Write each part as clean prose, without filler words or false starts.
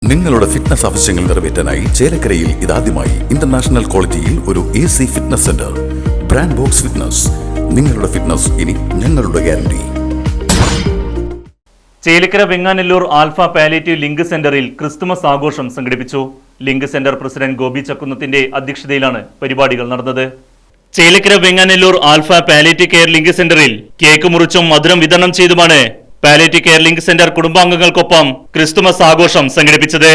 നിങ്ങളുടെ ഫിറ്റ്നസ് ആവശ്യങ്ങൾ നിറവേറ്റാനായി ചേലക്കരയിൽ ഇതാദ്യമായി ഇന്റർനാഷണൽ ക്വാളിറ്റിയിൽ ഒരു AC fitness centre. Brand box fitness. നിങ്ങളുടെ ഫിറ്റ്നസ് ഇനി ഞങ്ങളുടെ guarantee. Chelakkara Venganallur Alpha palliative link സെന്ററിൽ ക്രിസ്തുമസ് ആഘോഷം സംഘടിപ്പിച്ചു. ലിങ്ക് സെന്റർ പ്രസിഡന്റ് ഗോപി ചക്കുന്നത്തിന്റെ അധ്യക്ഷതയിലാണ് പരിപാടികൾ നടന്നത്. Chelakkara Venganallur Alpha palliative care link സെന്ററിൽ കേക്ക് മുറിച്ചും മധുരം വിതരണം ചെയ്തുമാണ് പാലിയേറ്റീവ് കെയർ ലിങ്ക് സെന്റർ കുടുംബാംഗങ്ങൾക്കൊപ്പം ക്രിസ്തുമസ് ആഘോഷം സംഘടിപ്പിച്ചത്.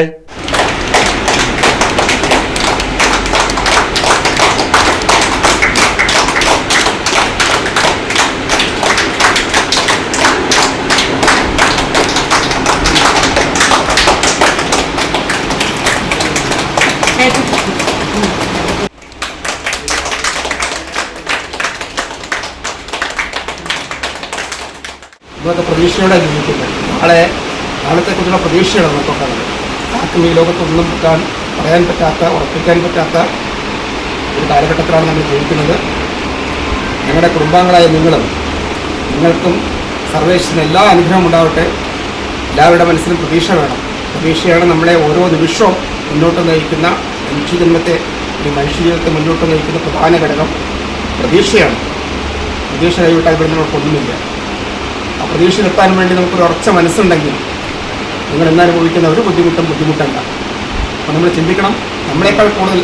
നമ്മളൊക്കെ പ്രതീക്ഷയോടെ ജീവിക്കുന്നത്. നാളത്തെക്കുറിച്ചുള്ള പ്രതീക്ഷയാണ് നമുക്കൊക്കെ ഉള്ളത്. ആർക്കും ഈ ലോകത്തൊന്നും പറയാൻ പറ്റാത്ത, ഉറപ്പിക്കാൻ പറ്റാത്ത ഒരു കാലഘട്ടത്തിലാണ് നമ്മൾ ജീവിക്കുന്നത്. ഞങ്ങളുടെ കുടുംബാംഗങ്ങളായ നിങ്ങൾക്കും സർവേശ്വരന് എല്ലാ അനുഗ്രഹവും ഉണ്ടാവട്ടെ. എല്ലാവരുടെ മനസ്സിലും പ്രതീക്ഷ വേണം. പ്രതീക്ഷയാണ് നമ്മളെ ഓരോ നിമിഷവും മുന്നോട്ട് നയിക്കുന്ന, മനുഷ്യജീവിതത്തെ മുന്നോട്ട് നയിക്കുന്ന പ്രധാന ഘടകം പ്രതീക്ഷയാണ്. പ്രതീക്ഷ കൈവിട്ടാൽ ഇവിടെ നമുക്കൊന്നുമില്ല. ആ പ്രതീക്ഷയിലെത്താൻ വേണ്ടി നമുക്കൊരു ഉറച്ച മനസ്സുണ്ടെങ്കിൽ നിങ്ങൾ എന്നനുഭവിക്കുന്ന ഒരു ബുദ്ധിമുട്ടല്ല. അപ്പോൾ നമ്മൾ ചിന്തിക്കണം, നമ്മളെക്കാൾ കൂടുതൽ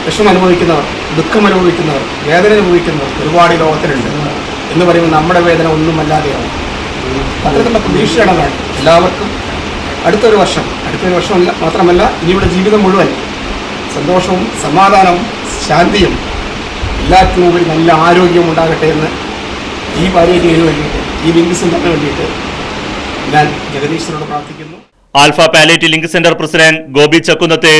വിഷമം അനുഭവിക്കുന്നവർ, ദുഃഖം അനുഭവിക്കുന്നവർ, വേദന അനുഭവിക്കുന്നവർ ഒരുപാട് ഈ ലോകത്തിലുണ്ട് എന്ന് പറയുമ്പോൾ നമ്മുടെ വേദന ഒന്നുമല്ലാതെയാവും. അത്തരത്തിലുള്ള പ്രതീക്ഷയാണ് വേണം എല്ലാവർക്കും. അടുത്തൊരു വർഷം മാത്രമല്ല ഇനിയുടെ ജീവിതം മുഴുവൻ സന്തോഷവും സമാധാനവും ശാന്തിയും എല്ലാത്തിനും ഉപരി നല്ല ആരോഗ്യവും ഉണ്ടാകട്ടെ എന്ന് ഈ പാലിയേറ്റീവിന് വേണ്ടിയിട്ട്, ഈ ലിങ്ക് സെന്ററിന് വേണ്ടിയിട്ട് ഞാൻ ജഗദീശ്വരനോട് പ്രാർത്ഥിക്കുന്നു. Alpha palliative link centre president Gopi Chakkunnath,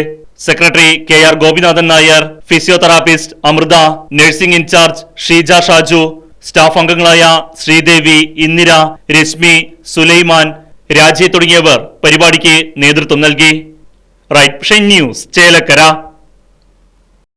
secretary KR Gopinathan Nair, physiotherapist Amritha, nursing incharge Sheeja Shaju, staff അംഗങ്ങളായ ശ്രീദേവി, ഇന്ദിര, രശ്മി, സുലൈമാൻ, രാജി തുടങ്ങിയവർ പരിപാടിക്ക് നേതൃത്വം നൽകി. Right news Chelakkara.